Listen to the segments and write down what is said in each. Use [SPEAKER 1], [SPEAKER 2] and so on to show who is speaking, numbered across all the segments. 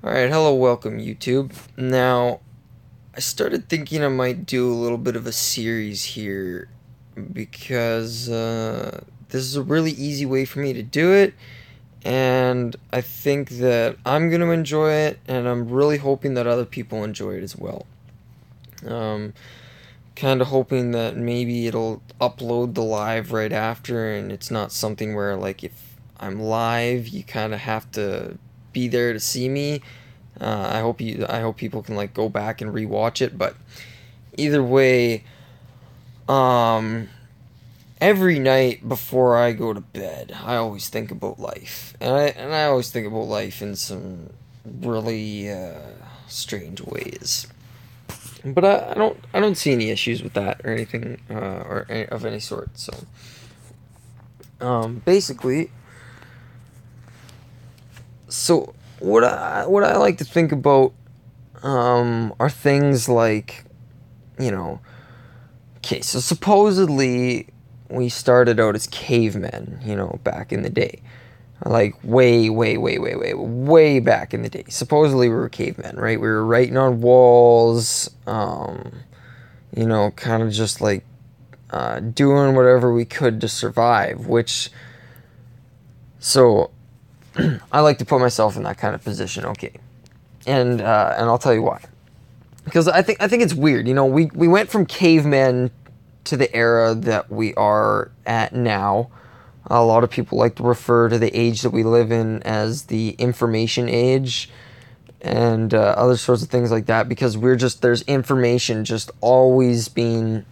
[SPEAKER 1] Alright, hello, welcome YouTube. Now, I started thinking I might do a little bit of a series here because this is a really easy way for me to do it, and I think that I'm going to enjoy it, and I'm really hoping that other people enjoy it as well. Um, kind of hoping that maybe it'll upload the live right after, and it's not something where, like, if I'm live, you kind of have to be there to see me. I hope people can like go back and rewatch it. But either way, um, every night before I go to bed, I always think about life, and I always think about life in some really strange ways. But I don't see any issues with that or anything of any sort. So basically, so what I like to think about are things like, you know, okay, so supposedly we started out as cavemen, back in the day. Like way back in the day. Supposedly we were cavemen, right? We were writing on walls, kind of just like doing whatever we could to survive, which, so I like to put myself in that kind of position, okay. And I'll tell you why. Because I think it's weird, we went from cavemen to the era that we are at now. A lot of people like to refer to the age that we live in as the information age and other sorts of things like that, because there's information just always being,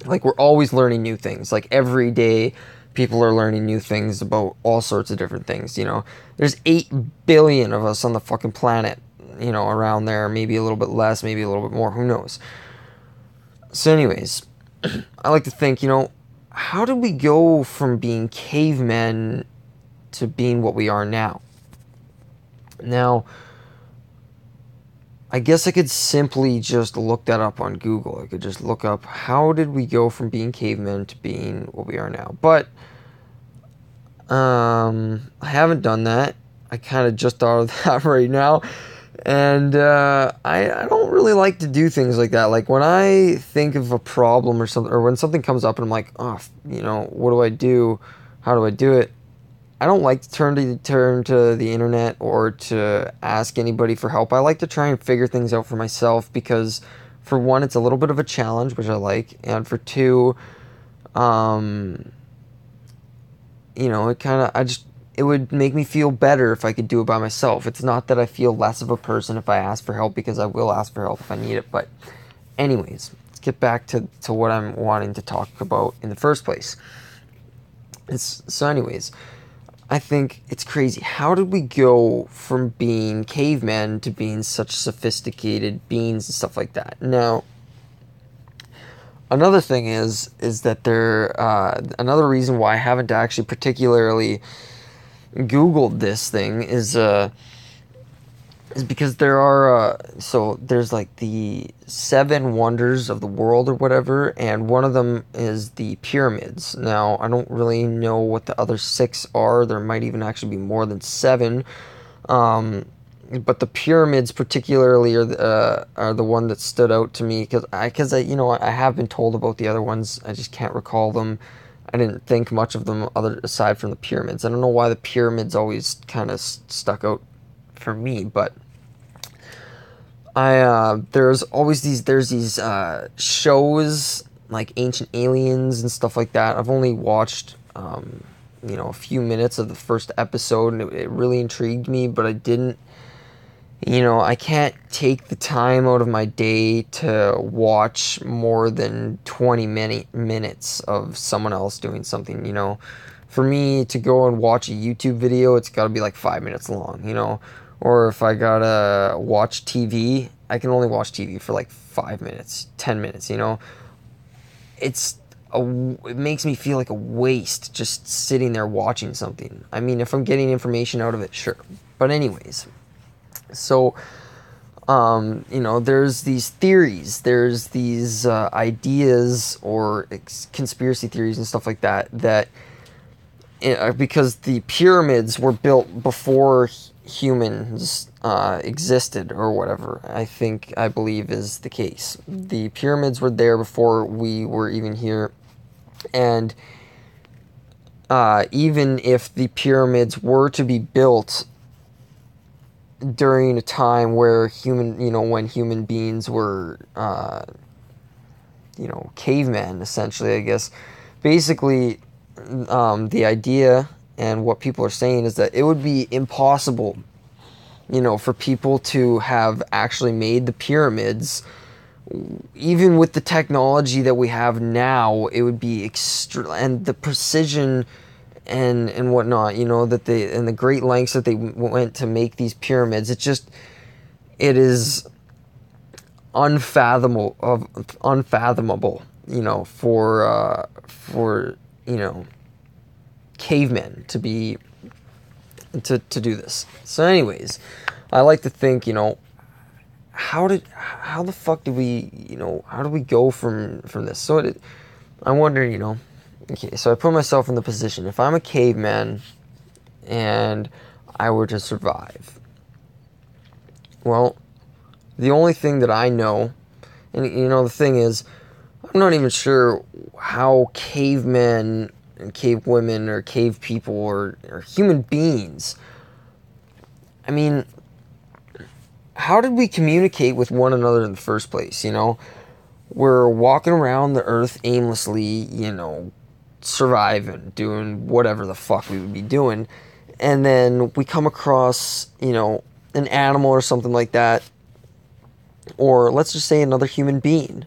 [SPEAKER 1] like, we're always learning new things. Like, every day people are learning new things about all sorts of different things, There's 8 billion of us on the fucking planet, around there, maybe a little bit less, maybe a little bit more, who knows. So anyways, I like to think, how did we go from being cavemen to being what we are now? Now, I guess I could simply just look that up on Google. I could just look up, how did we go from being cavemen to being what we are now? But I haven't done that. I kind of just thought of that right now. And I don't really like to do things like that. Like, when I think of a problem or something, or when something comes up and I'm like, oh, what do I do? How do I do it? I don't like to turn to the internet or to ask anybody for help. I like to try and figure things out for myself because, for one, it's a little bit of a challenge, which I like, and for two, it would make me feel better if I could do it by myself. It's not that I feel less of a person if I ask for help, because I will ask for help if I need it. But anyways, let's get back to what I'm wanting to talk about in the first place. I think it's crazy. How did we go from being cavemen to being such sophisticated beings and stuff like that? Now, another thing is that another reason why I haven't actually particularly Googled this thing is because there's like the 7 wonders of the world or whatever, and one of them is the pyramids. Now, I don't really know what the other 6 are. There might even actually be more than 7. But the pyramids particularly are the one that stood out to me, because I have been told about the other ones. I just can't recall them. I didn't think much of them aside from the pyramids. I don't know why the pyramids always kind of stuck out for me, but there's these shows like Ancient Aliens and stuff like that. I've only watched a few minutes of the first episode, and it really intrigued me, but I didn't. I can't take the time out of my day to watch more than 20 minutes of someone else doing something, For me to go and watch a YouTube video, it's got to be like 5 minutes long, Or if I gotta watch TV, I can only watch TV for like 5 minutes, 10 minutes, It makes me feel like a waste just sitting there watching something. I mean, if I'm getting information out of it, sure. But anyways, so, there's these theories, there's these ideas or conspiracy theories and stuff like that, because the pyramids were built before humans existed or whatever. I believe is the case. The pyramids were there before we were even here, and even if the pyramids were to be built during a time where when human beings were, cavemen, essentially, I guess, basically, the idea and what people are saying is that it would be impossible, for people to have actually made the pyramids. Even with the technology that we have now, it would be and the precision and whatnot, that and the great lengths that they went to make these pyramids. It is unfathomable, for cavemen to do this. So anyways, I like to think, how the fuck did we, how do we go from this? So I wonder, okay, so I put myself in the position, if I'm a caveman and I were to survive, well, the only thing that I know, and the thing is, I'm not even sure how cavemen and cave women or cave people or human beings, I mean, how did we communicate with one another in the first place? We're walking around the earth aimlessly, surviving, doing whatever the fuck we would be doing, and then we come across, an animal or something like that, or let's just say another human being.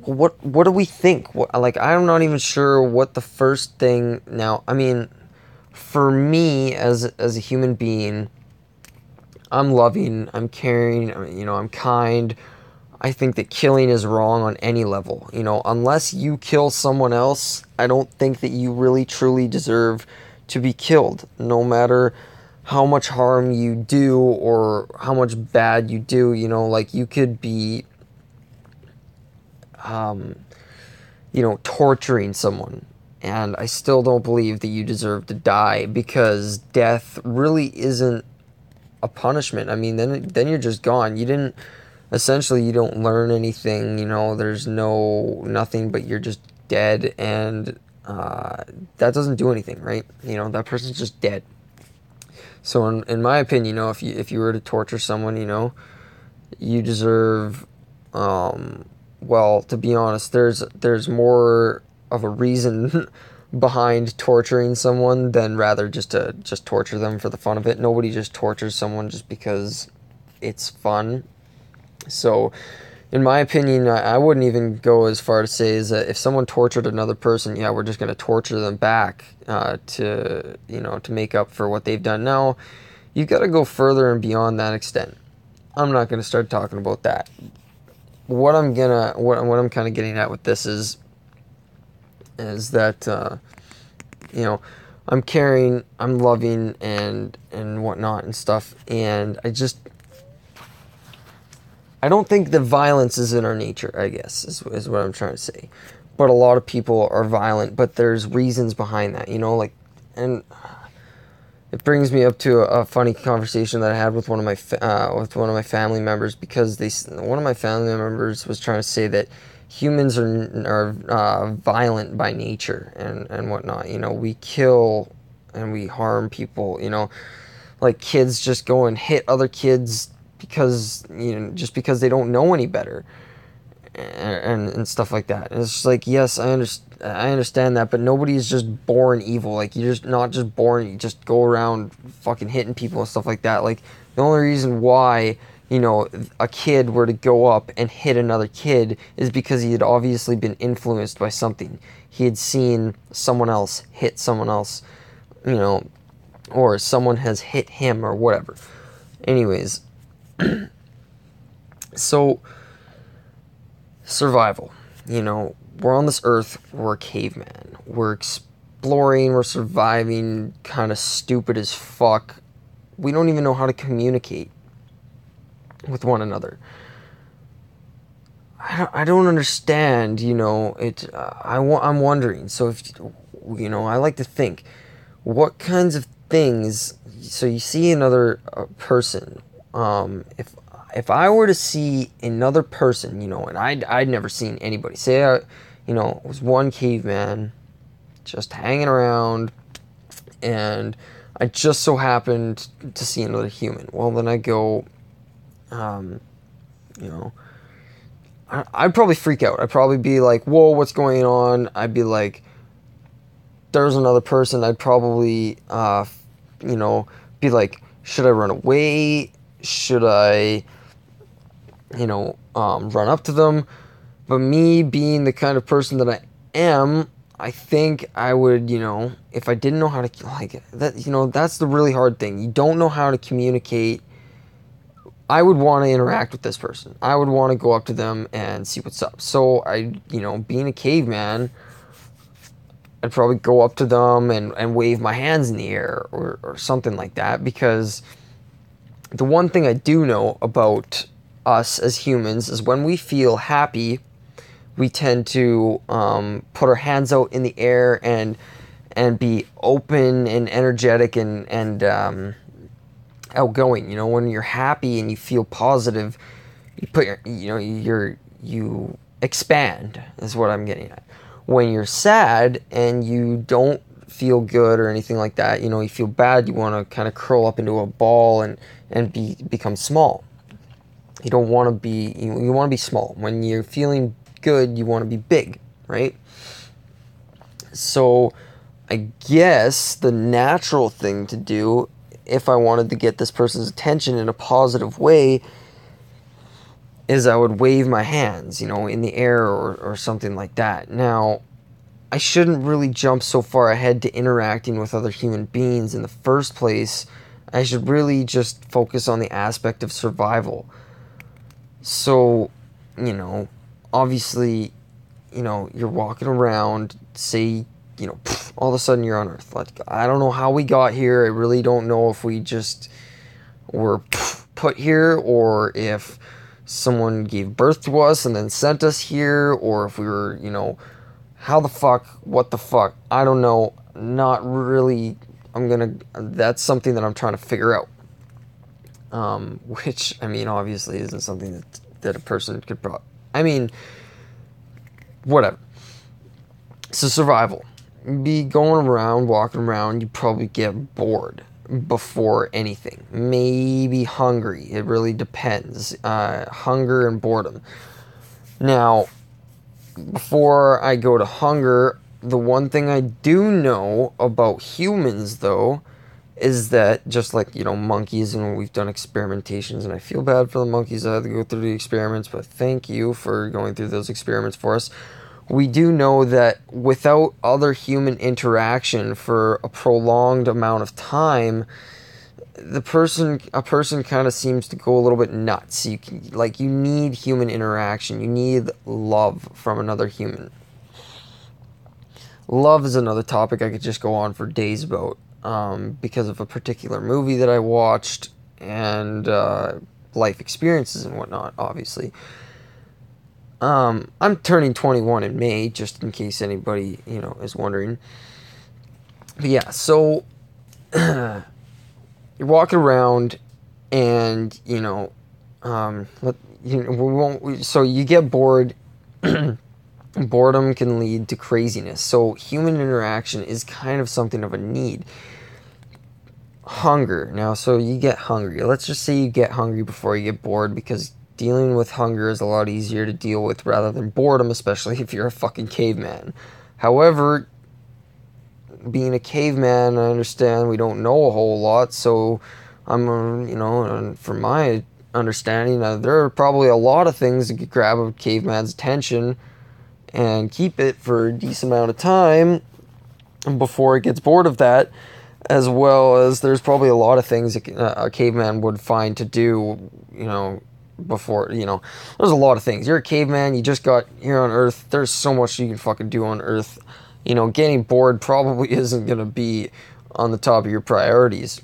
[SPEAKER 1] What do we think? I'm not even sure what the first thing. Now, I mean, for me as a human being, I'm loving, I'm caring, I'm kind. I think that killing is wrong on any level. Unless you kill someone else, I don't think that you really truly deserve to be killed, no matter how much harm you do or how much bad you do. You could be, torturing someone, and I still don't believe that you deserve to die, because death really isn't a punishment. I mean, then you're just gone. You don't learn anything, there's nothing, but you're just dead, and that doesn't do anything, right? That person's just dead. So in my opinion, if you were to torture someone, you deserve, well, to be honest, there's more of a reason behind torturing someone than rather just to torture them for the fun of it. Nobody just tortures someone just because it's fun. So, in my opinion, I wouldn't even go as far to say is that if someone tortured another person, yeah, we're just going to torture them back to make up for what they've done. Now, you've got to go further and beyond that extent. I'm not going to start talking about that. What I'm kind of getting at with this is that I'm caring, I'm loving, and whatnot and stuff, and I don't think that violence is in our nature, I guess, is what I'm trying to say. But a lot of people are violent, but there's reasons behind that, and it brings me up to a funny conversation that I had with one of my family members, because one of my family members was trying to say that humans are violent by nature and whatnot. We kill and we harm people. Like kids just go and hit other kids because just because they don't know any better, and stuff like that. And it's just like, yes, I understand that, but nobody is just born evil. Like, you're just not just born, you just go around fucking hitting people and stuff like that. Like, the only reason why a kid were to go up and hit another kid is because he had obviously been influenced by something. He had seen someone else hit someone else, or someone has hit him or whatever. Anyways, so survival, we're on this earth, we're cavemen, we're exploring, we're surviving, kind of stupid as fuck. We don't even know how to communicate with one another. I don't understand, I'm wondering. So if I like to think, what kinds of things. So you see another person. If I were to see another person, and I'd never seen anybody. Say I, was one caveman just hanging around, and I just so happened to see another human. Well, then I go, I'd probably freak out. I'd probably be like, whoa, what's going on? I'd be like, there's another person. I'd probably, be like, should I run away? Should I, run up to them? But me being the kind of person that I am, I think I would, if I didn't know how to, that's the really hard thing. You don't know how to communicate. I would want to interact with this person. I would want to go up to them and see what's up. So being a caveman, I'd probably go up to them and wave my hands in the air or something like that, because the one thing I do know about us as humans is when we feel happy, we tend to put our hands out in the air and be open and energetic and outgoing. When you're happy and you feel positive, you put you expand is what I'm getting at. When you're sad and you don't feel good or anything like that, you feel bad, you want to kind of curl up into a ball and become small. You don't want to be, you want to be small. When you're feeling good, you want to be big, right? So I guess the natural thing to do, if I wanted to get this person's attention in a positive way, is I would wave my hands, in the air or something like that. Now, I shouldn't really jump so far ahead to interacting with other human beings in the first place. I should really just focus on the aspect of survival. So, obviously, you're walking around, say, all of a sudden you're on Earth. Like, I don't know how we got here. I really don't know if we just were put here, or if someone gave birth to us and then sent us here, or if we were, how the fuck, what the fuck, I don't know. Not really. That's something that I'm trying to figure out. Which, obviously isn't something that a person could whatever. So survival. Be going around, walking around, you probably get bored before anything. Maybe hungry. It really depends. Hunger and boredom. Now, before I go to hunger, the one thing I do know about humans, though, is that just like, monkeys, and we've done experimentations, and I feel bad for the monkeys that had to go through the experiments, but thank you for going through those experiments for us. We do know that without other human interaction for a prolonged amount of time, a person kind of seems to go a little bit nuts. You need human interaction. You need love from another human. Love is another topic I could just go on for days about, because of a particular movie that I watched and life experiences and whatnot, obviously. I'm turning 21 in May, just in case anybody, is wondering. But yeah, so you're walking around and, so you get bored. Boredom can lead to craziness. So human interaction is kind of something of a need. Hunger. Now, so you get hungry. Let's just say you get hungry before you get bored, because dealing with hunger is a lot easier to deal with rather than boredom, especially if you're a fucking caveman. However, being a caveman, I understand we don't know a whole lot, so and from my understanding, there are probably a lot of things that could grab a caveman's attention and keep it for a decent amount of time before it gets bored of that, as well as there's probably a lot of things a caveman would find to do, before, there's a lot of things. You're a caveman, you just got here on Earth, there's so much you can fucking do on Earth. Getting bored probably isn't going to be on the top of your priorities.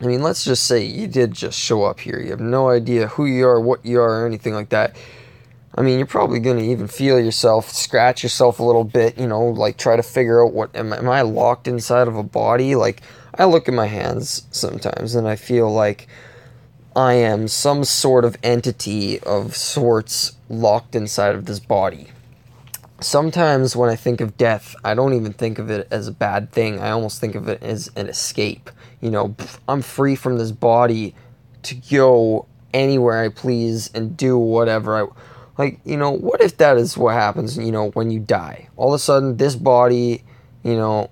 [SPEAKER 1] Let's just say you did just show up here. You have no idea who you are, what you are, or anything like that. I mean, you're probably going to even feel yourself, scratch yourself a little bit, you know, like try to figure out am I locked inside of a body? Like, I look at my hands sometimes and I feel like I am some sort of entity of sorts locked inside of this body. Sometimes when I think of death, I don't even think of it as a bad thing. I almost think of it as an escape. You know, I'm free from this body to go anywhere I please and do whatever I like. You know, what if that is what happens, you know, when you die? All of a sudden, this body, you know,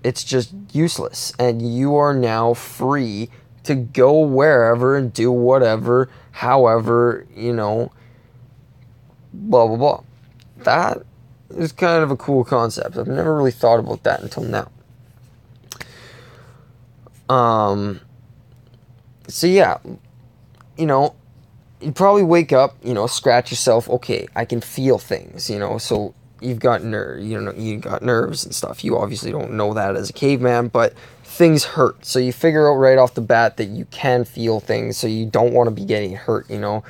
[SPEAKER 1] it's just useless, and you are now free to go wherever and do whatever, however, you know, blah, blah, blah. That is kind of a cool concept. I've never really thought about that until now. So yeah, you know, you probably wake up, you know, scratch yourself. Okay, I can feel things, you know. So you got nerves and stuff. You obviously don't know that as a caveman, but things hurt. So you figure out right off the bat that you can feel things. So you don't want to be getting hurt, you know.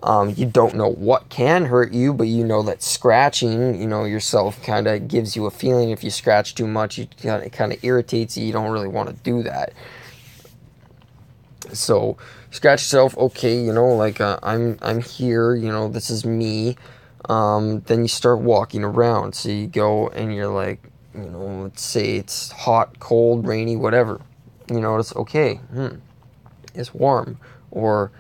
[SPEAKER 1] You don't know what can hurt you, but you know that scratching, you know, yourself kind of gives you a feeling. If you scratch too much, it kind of irritates you. You don't really want to do that. So scratch yourself. Okay, you know, like I'm here. You know, this is me. Then you start walking around. So you go and you're like, you know, let's say it's hot, cold, rainy, whatever. You notice, okay, it's warm, or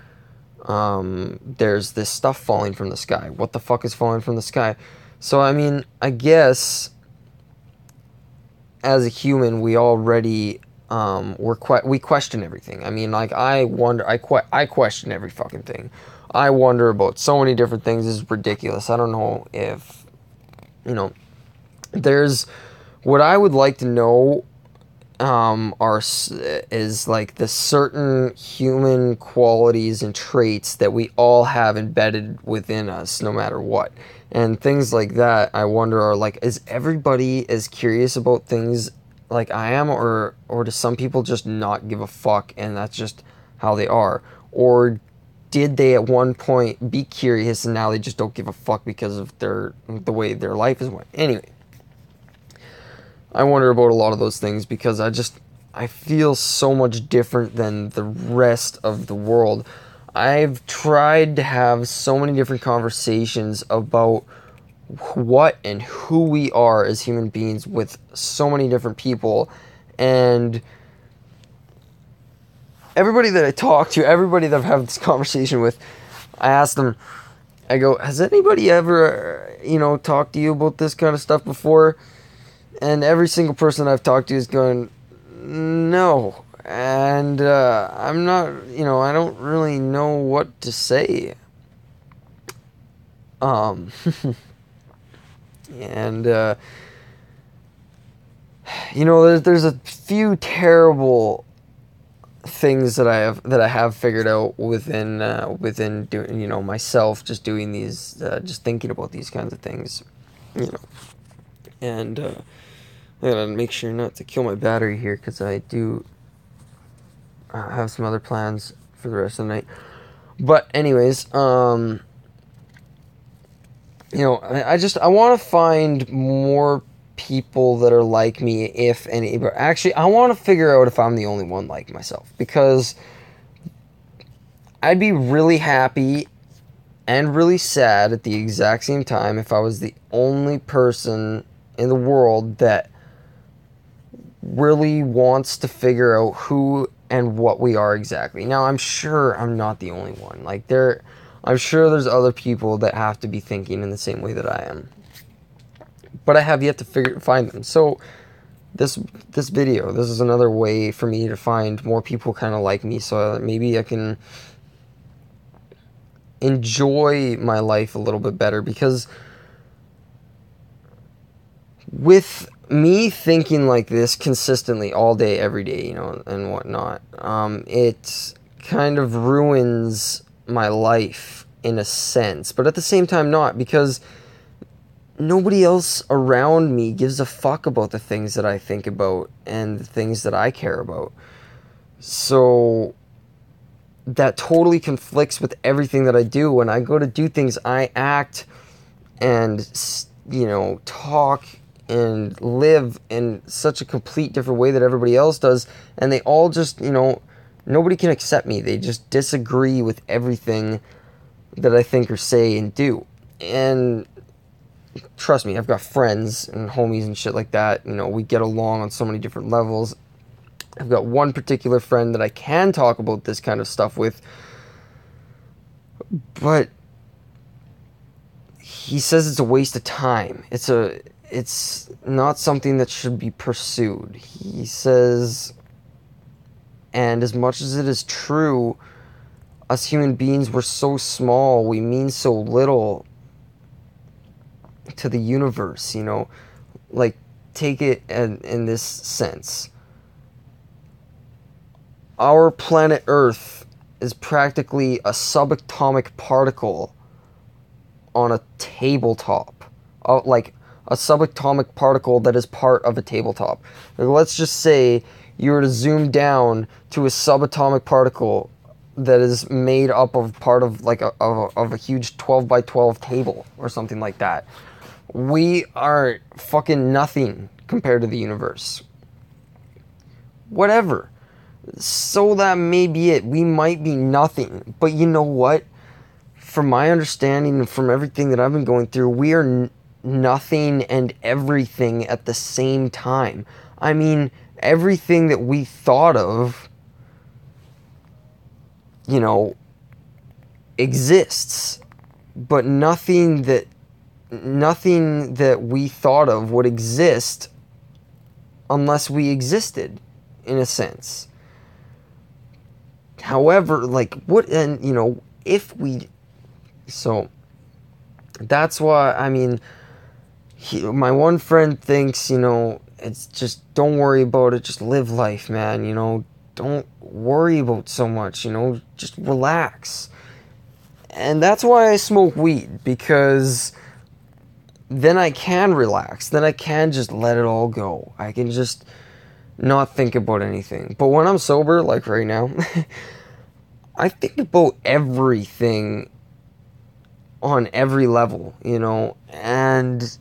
[SPEAKER 1] there's this stuff falling from the sky. What the fuck is falling from the sky? So, I mean, I guess as a human, we already, we question everything. I mean, like, I question every fucking thing. I wonder about so many different things. This is ridiculous. I don't know if, you know, what I would like to know is like the certain human qualities and traits that we all have embedded within us, no matter what, and things like that. I wonder, are like, is everybody as curious about things like I am, or do some people just not give a fuck and that's just how they are, or did they at one point be curious and now they just don't give a fuck because of the way their life is went? Anyway, I wonder about a lot of those things because I feel so much different than the rest of the world. I've tried to have so many different conversations about what and who we are as human beings with so many different people, and everybody that I talk to, everybody that I've had this conversation with, I ask them, I go, has anybody ever, you know, talked to you about this kind of stuff before? And every single person I've talked to is going, no. And I'm not, you know, I don't really know what to say. And, you know, there's a few terrible things that I have figured out within doing, you know, myself, just doing these, just thinking about these kinds of things, you know. And I gotta make sure not to kill my battery here, because I do have some other plans for the rest of the night. But anyways, you know, I want to find more people that are like me, if any. But actually, I want to figure out if I'm the only one like myself, because I'd be really happy and really sad at the exact same time if I was the only person in the world that really wants to figure out who and what we are exactly. Now, I'm sure I'm not the only one. Like, I'm sure there's other people that have to be thinking in the same way that I am. But I have yet to find them. So this video, this is another way for me to find more people kind of like me, so that maybe I can enjoy my life a little bit better. Because with me thinking like this consistently all day, every day, you know, and whatnot, it kind of ruins my life in a sense, but at the same time not, because nobody else around me gives a fuck about the things that I think about and the things that I care about. So that totally conflicts with everything that I do. When I go to do things, I act and, talk and live in such a complete different way that everybody else does, and they all just, nobody can accept me. They just disagree with everything that I think or say and do. And trust me, I've got friends and homies and shit like that. We get along on so many different levels. I've got one particular friend that I can talk about this kind of stuff with, but he says it's a waste of time. It's not something that should be pursued. He says, and as much as it is true, us human beings, we're so small, we mean so little to the universe, like, take it in this sense. Our planet Earth is practically a subatomic particle on a tabletop, like a subatomic particle that is part of a tabletop. Like, let's just say you were to zoom down to a subatomic particle that is made up of part of like a huge 12 by 12 table or something like that. We are fucking nothing compared to the universe. Whatever. So that may be it. We might be nothing. But you know what? From my understanding and from everything that I've been going through, we are nothing and everything at the same time. I mean, everything that we thought of, exists. But nothing that we thought of would exist unless we existed, in a sense. However, so that's why, I mean, my one friend thinks, it's just, don't worry about it, just live life, man, don't worry about so much, just relax. And that's why I smoke weed, because then I can relax, then I can just let it all go. I can just not think about anything. But when I'm sober, like right now, I think about everything on every level, and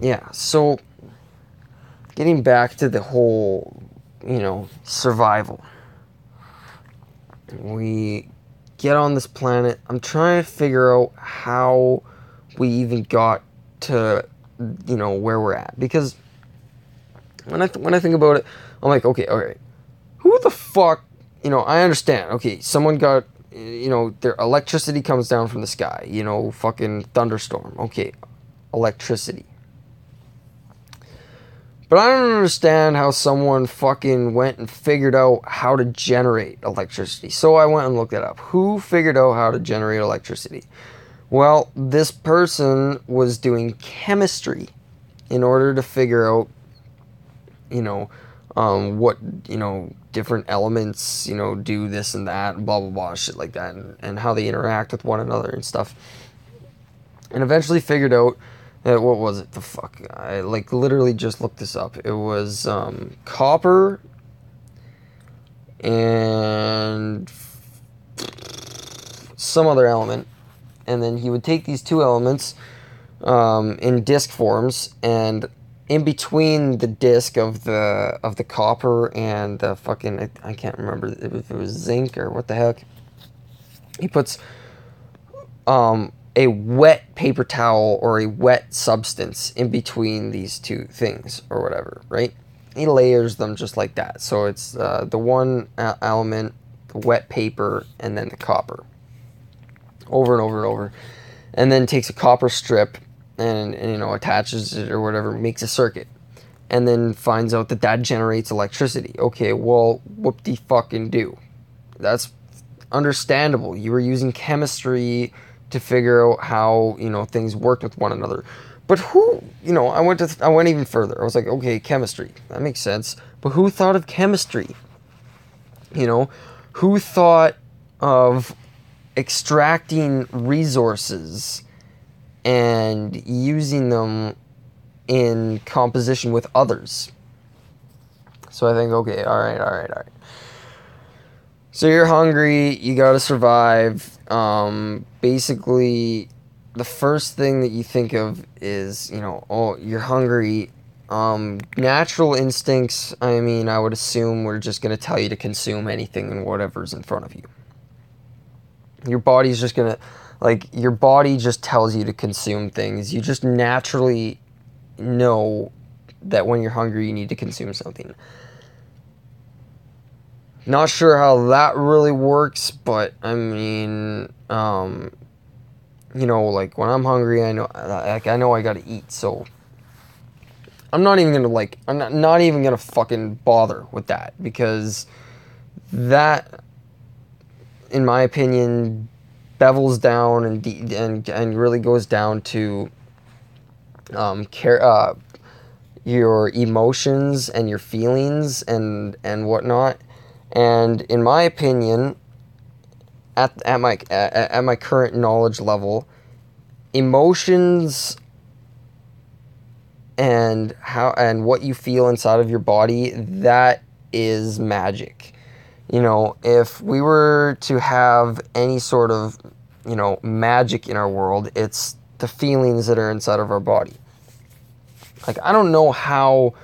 [SPEAKER 1] yeah, so getting back to the whole, survival. We get on this planet. I'm trying to figure out how we even got to, where we're at, because when I think about it, I'm like, okay, who the fuck, I understand, okay, someone got, their electricity comes down from the sky, fucking thunderstorm, okay, electricity. But I don't understand how someone fucking went and figured out how to generate electricity. So I went and looked it up. Who figured out how to generate electricity? Well, this person was doing chemistry in order to figure out, what, different elements, do this and that, blah, blah, blah, shit like that, and how they interact with one another and stuff. And eventually figured out that, what was it? The fuck? I, literally just looked this up. It was, copper and some other element. And then he would take these two elements, in disc forms, and in between the disc of the copper and the fucking, I can't remember if it was zinc or what the heck, he puts a wet paper towel or a wet substance in between these two things or whatever, right? He layers them just like that. So it's the one element, the wet paper, and then the copper, over and over and over, and then takes a copper strip and attaches it or whatever, makes a circuit, and then finds out that generates electricity. Okay, well, whoop-de-fucking-do. That's understandable. You were using chemistry to figure out how, things worked with one another. But who, I went even further. I was like, okay, chemistry, that makes sense. But who thought of chemistry? Who thought of extracting resources and using them in composition with others? So I think, okay, all right. So you're hungry, you gotta survive. Basically, the first thing that you think of is, oh, you're hungry. Natural instincts, I mean, I would assume we're just gonna tell you to consume anything and whatever's in front of you. Your body's just gonna, your body just tells you to consume things. You just naturally know that when you're hungry, you need to consume something. Not sure how that really works, but I mean, when I'm hungry, I know I gotta eat. So I'm not even gonna I'm not even gonna fucking bother with that, because that, in my opinion, bevels down and really goes down to your emotions and your feelings and whatnot. And in my opinion, at my current knowledge level, emotions and what you feel inside of your body, that is magic. If we were to have any sort of, magic in our world, it's the feelings that are inside of our body. I don't know how,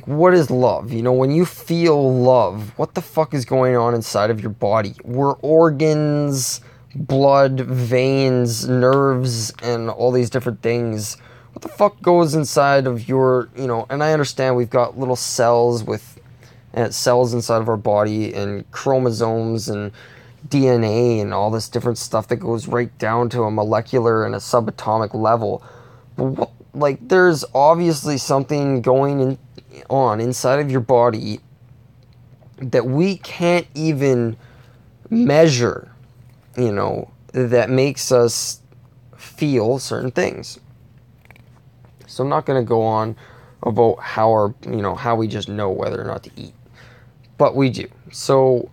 [SPEAKER 1] what is love? When you feel love, what the fuck is going on inside of your body? We're organs, blood, veins, nerves, and all these different things. What the fuck goes inside of your, and I understand we've got little cells cells inside of our body, and chromosomes and DNA and all this different stuff that goes right down to a molecular and a subatomic level. But there's obviously something going on inside of your body that we can't even measure, that makes us feel certain things. So I'm not going to go on about how we just know whether or not to eat. But we do. So,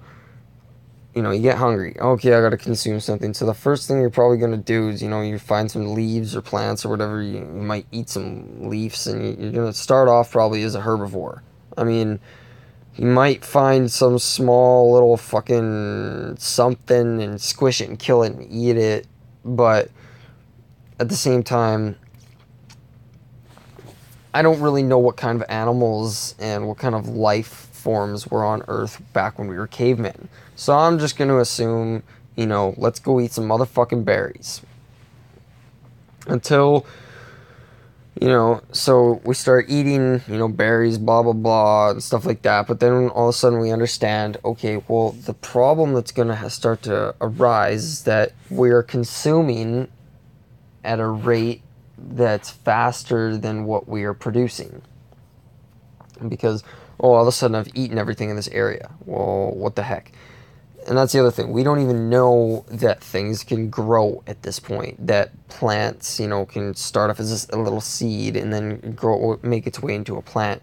[SPEAKER 1] you get hungry. Okay, I gotta consume something. So the first thing you're probably gonna do is, you find some leaves or plants or whatever. You might eat some leaves, and you're gonna start off probably as a herbivore. I mean, you might find some small little fucking something and squish it and kill it and eat it. But at the same time, I don't really know what kind of animals and what kind of life forms were on Earth back when we were cavemen. So I'm just going to assume, let's go eat some motherfucking berries. Until, so we start eating, berries, blah, blah, blah, and stuff like that. But then all of a sudden we understand, okay, well, the problem that's going to start to arise is that we're consuming at a rate that's faster than what we are producing. Because, all of a sudden I've eaten everything in this area. Well, what the heck? And that's the other thing. We don't even know that things can grow at this point. That plants, can start off as a little seed and then grow, make its way into a plant.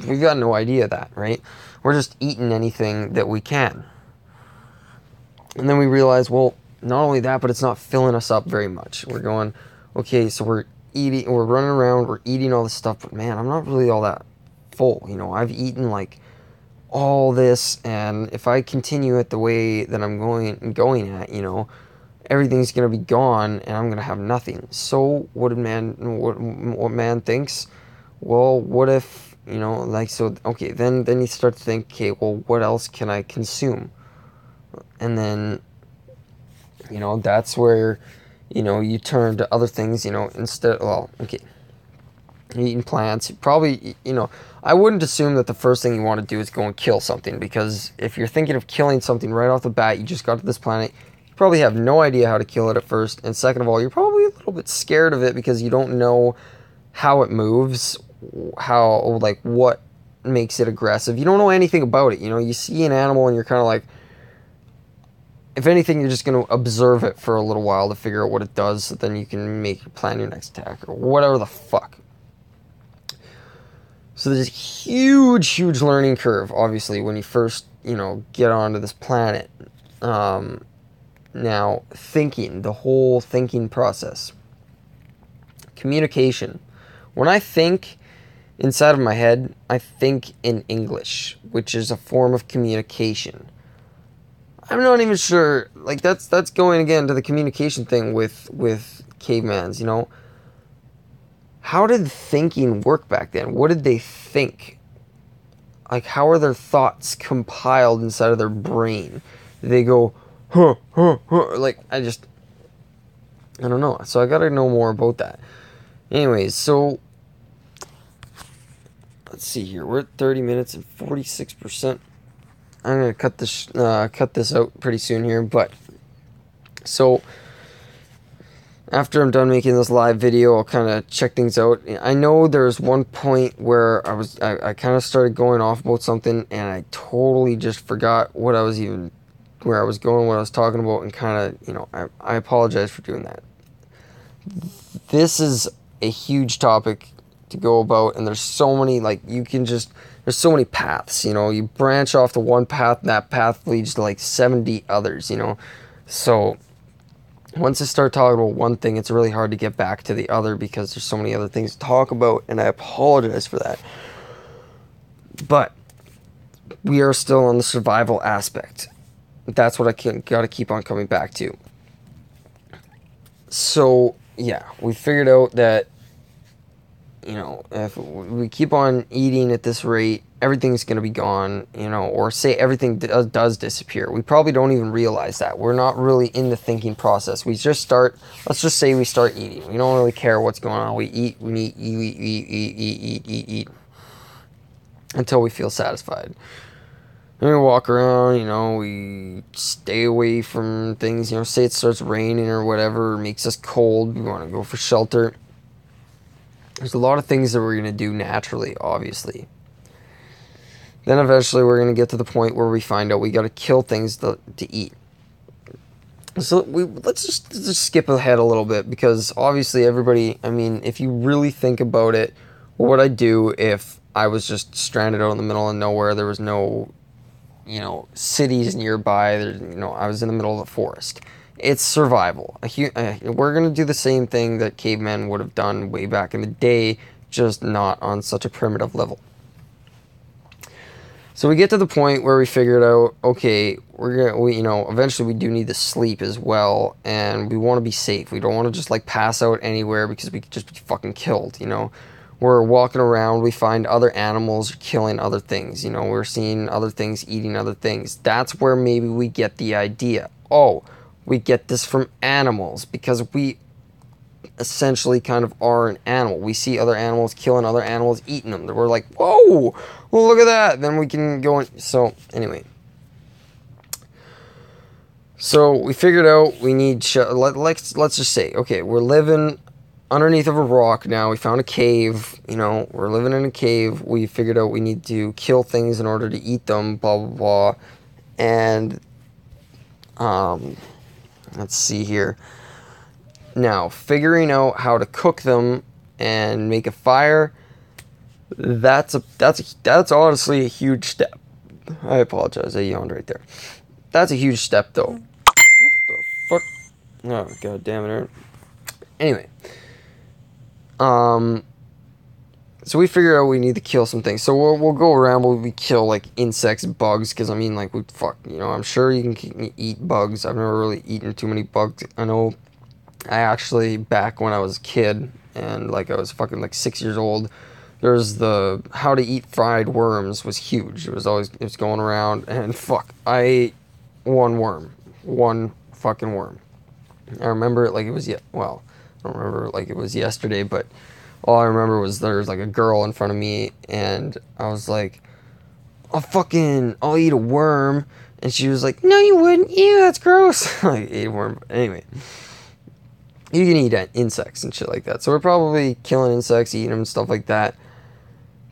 [SPEAKER 1] We've got no idea of that, right? We're just eating anything that we can. And then we realize, well, not only that, but it's not filling us up very much. We're going, okay, so we're running around, we're eating all this stuff, but man, I'm not really all that full. I've eaten all this, and if I continue at the way that I'm going at, everything's gonna be gone, and I'm gonna have nothing. So what man thinks? Well, what if okay, then you start to think, okay, well, what else can I consume? And then that's where you turn to other things. Instead, well, okay, eating plants, probably, I wouldn't assume that the first thing you want to do is go and kill something, because if you're thinking of killing something right off the bat, you just got to this planet, you probably have no idea how to kill it at first, and second of all, you're probably a little bit scared of it because you don't know how it moves, what makes it aggressive. You don't know anything about it. You see an animal and you're kind of if anything, you're just going to observe it for a little while to figure out what it does, so then you can plan your next attack or whatever the fuck. So there's a huge, huge learning curve, obviously, when you first, get onto this planet. Now, the whole thinking process. Communication. When I think, inside of my head, I think in English, which is a form of communication. I'm not even sure, like, that's going again to the communication thing with cavemans, you know? How did thinking work back then? What did they think? Like, how are their thoughts compiled inside of their brain? Do they go, huh, huh, huh? Like, I don't know. So I gotta know more about that. Anyways, so let's see here. We're at 30 minutes and 46%. I'm gonna cut this out pretty soon here, but so after I'm done making this live video, I'll kind of check things out. I know there's one point where I kind of started going off about something, and I totally just forgot where I was going, what I was talking about, and kind of, you know, I apologize for doing that. This is a huge topic to go about, and there's so many, like, there's so many paths, you know. You branch off to one path, and that path leads to like 70 others, you know. So once I start talking about one thing, it's really hard to get back to the other because there's so many other things to talk about, and I apologize for that. But we are still on the survival aspect. That's what I gotta keep on coming back to. So yeah, we figured out that, you know, if we keep on eating at this rate, everything's going to be gone, you know, or say everything does disappear. We probably don't even realize that. We're not really in the thinking process. Let's just say we start eating. We don't really care what's going on. We eat until we feel satisfied. And we walk around, you know, we stay away from things, you know, say it starts raining or whatever, or makes us cold, we want to go for shelter. There's a lot of things that we're going to do naturally, obviously. Then eventually we're going to get to the point where we find out we got to kill things to eat. So let's just skip ahead a little bit, because obviously everybody, I mean, if you really think about it, what would I do if I was just stranded out in the middle of nowhere? There was no, you know, cities nearby. You know, I was in the middle of the forest. It's survival. We're going to do the same thing that cavemen would have done way back in the day, just not on such a primitive level. So we get to the point where we figured out, okay, you know, eventually we do need to sleep as well, and we want to be safe. We don't want to just like pass out anywhere because we could just be fucking killed, you know. We're walking around, we find other animals killing other things, you know, we're seeing other things eating other things. That's where maybe we get the idea. Oh, we get this from animals because we essentially kind of are an animal. We see other animals killing other animals, eating them. We're like, whoa, well, look at that. Then we can go in. So anyway, so we figured out we need, let's just say, okay, we're living underneath of a rock now. We found a cave, you know, we're living in a cave. We figured out we need to kill things in order to eat them, blah, blah, blah. And, let's see here. Now, figuring out how to cook them and make a fire, that's honestly a huge step. I apologize, I yawned right there. That's a huge step, though. What the fuck? Oh, god damn it, Aaron. Anyway. So we figured out we need to kill some things. So we'll go around, we kill, like, insects, bugs, because, I mean, like, you know, I'm sure you can eat bugs. I've never really eaten too many bugs. I know I actually, back when I was a kid, and, like, I was fucking, like, 6 years old, there's the how to eat fried worms was huge. It was going around, and fuck, I ate one fucking worm. I remember it like it was, well, I don't remember it like it was yesterday, but all I remember was there was like a girl in front of me, and I was like, I'll eat a worm. And she was like, no, you wouldn't. Ew, that's gross. I ate a worm. Anyway, you can eat insects and shit like that. So we're probably killing insects, eating them, stuff like that.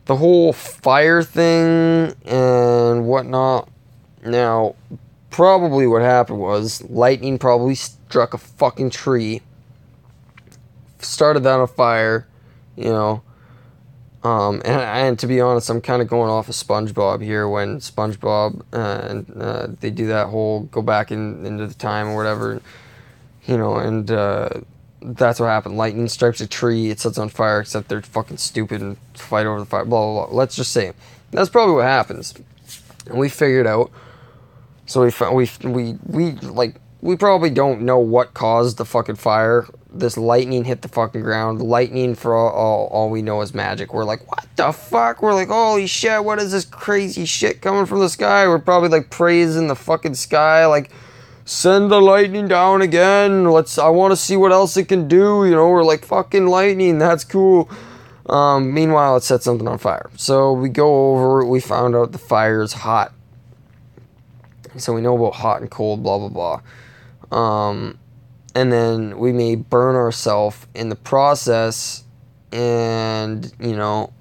[SPEAKER 1] The whole fire thing and whatnot. Now, probably what happened was lightning probably struck a fucking tree, started that on fire, you know. And to be honest, I'm kind of going off of SpongeBob here, when SpongeBob they do that whole go back into the time or whatever, you know, and that's what happened. Lightning strikes a tree, it sets on fire, except they're fucking stupid and fight over the fire, blah, blah, blah. Let's just say that's probably what happens. And we figured out, so we probably don't know what caused the fucking fire. This lightning hit the fucking ground. Lightning, for all we know, is magic. We're like, what the fuck? We're like, holy shit, what is this crazy shit coming from the sky? We're probably like praising the fucking sky, like, send the lightning down again. I want to see what else it can do. You know, we're like, fucking lightning, that's cool. Meanwhile, it set something on fire. So we go over, we found out the fire is hot. So we know about hot and cold, blah, blah, blah. And then we may burn ourselves in the process, and, you know,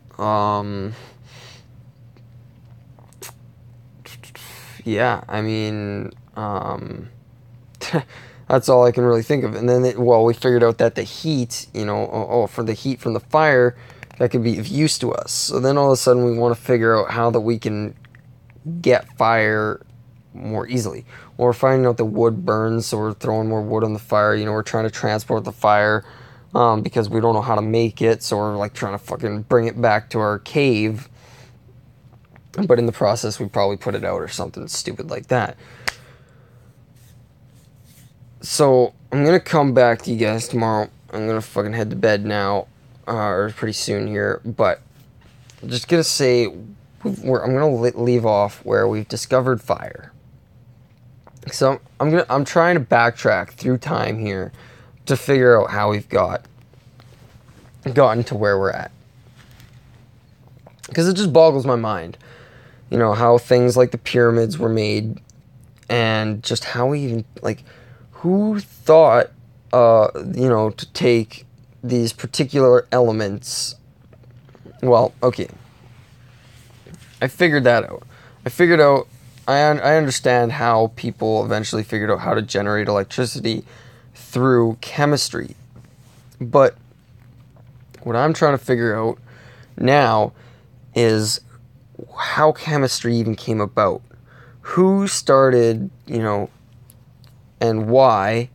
[SPEAKER 1] yeah, I mean, that's all I can really think of. And then, we figured out that the heat, you know, for the heat from the fire, that could be of use to us. So then all of a sudden we want to figure out how that we can get fire more easily. Well, we're finding out the wood burns, so we're throwing more wood on the fire. You know, we're trying to transport the fire because we don't know how to make it, so we're like trying to fucking bring it back to our cave. But in the process, we probably put it out or something stupid like that. So I'm gonna come back to you guys tomorrow. I'm gonna fucking head to bed now, or pretty soon here. But I'm just gonna say, I'm gonna leave off where we've discovered fire. So I'm trying to backtrack through time here to figure out how we've gotten to where we're at, because it just boggles my mind, you know, how things like the pyramids were made, and just how we even, like, who thought, you know, to take these particular elements. Well, okay, I figured that out. I understand how people eventually figured out how to generate electricity through chemistry. But what I'm trying to figure out now is how chemistry even came about. Who started, you know, and why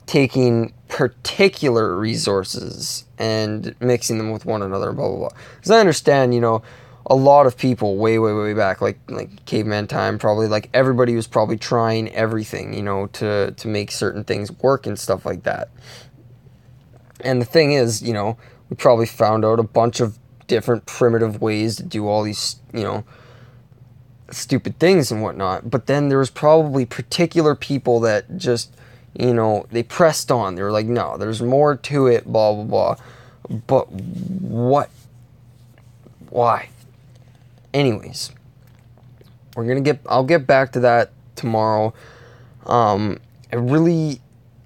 [SPEAKER 1] taking particular resources and mixing them with one another, blah, blah, blah. Because I understand, you know, a lot of people way back, like caveman time, probably, like, everybody was probably trying everything, you know, to make certain things work and stuff like that. And the thing is, you know, we probably found out a bunch of different primitive ways to do all these, you know, stupid things and whatnot. But then there was probably particular people that just, you know, they pressed on. They were like, no, there's more to it, blah, blah, blah. But what? Why? Anyways, I'll get back to that tomorrow. I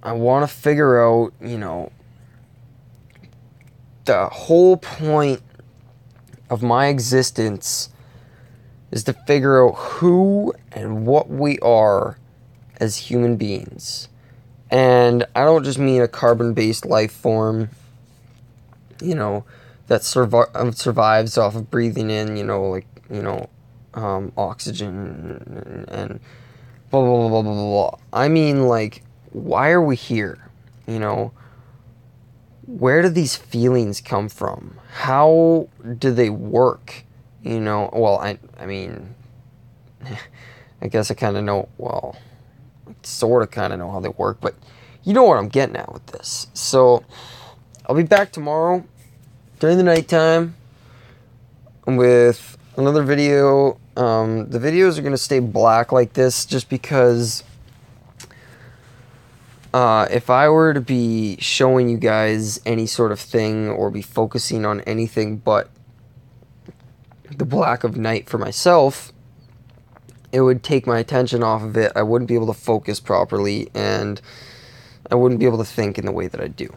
[SPEAKER 1] want to figure out, you know, the whole point of my existence is to figure out who and what we are as human beings. And I don't just mean a carbon-based life form, you know, that survives off of breathing in, you know, like, you know, oxygen and blah, blah, blah, blah, blah, blah. I mean, like, why are we here? You know, where do these feelings come from? How do they work? You know, well, I mean, I guess I kind of know, well, sort of kind of know how they work, but you know what I'm getting at with this. So I'll be back tomorrow during the nighttime with another video. The videos are going to stay black like this just because if I were to be showing you guys any sort of thing or be focusing on anything but the black of night for myself, it would take my attention off of it. I wouldn't be able to focus properly, and I wouldn't be able to think in the way that I do.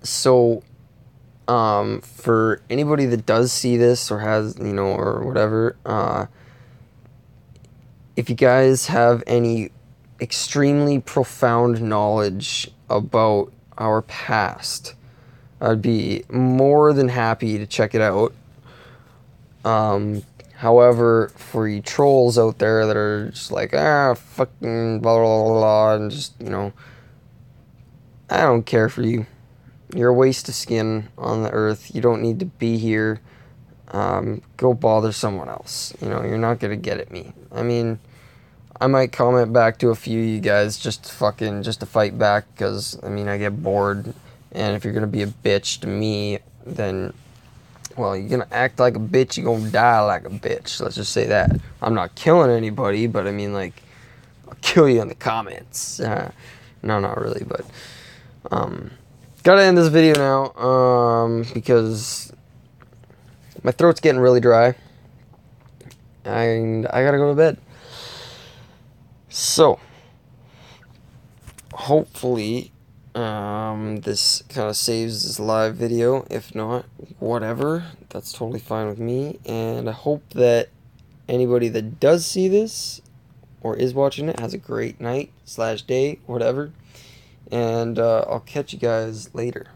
[SPEAKER 1] So for anybody that does see this or has, you know, or whatever, if you guys have any extremely profound knowledge about our past, I'd be more than happy to check it out. However, for you trolls out there that are just like, fucking blah, blah, blah, blah, and just, you know, I don't care for you. You're a waste of skin on the earth. You don't need to be here. Go bother someone else. You know, you're not gonna get at me. I mean, I might comment back to a few of you guys just to fight back, because, I mean, I get bored. And if you're gonna be a bitch to me, then, well, you're gonna act like a bitch, you're gonna die like a bitch. Let's just say that. I'm not killing anybody, but I mean, like, I'll kill you in the comments. No, not really, but, gotta end this video now, because my throat's getting really dry, and I gotta go to bed. So, hopefully, this kind of saves this live video. If not, whatever. That's totally fine with me. And I hope that anybody that does see this or is watching it has a great night / day, whatever. And I'll catch you guys later.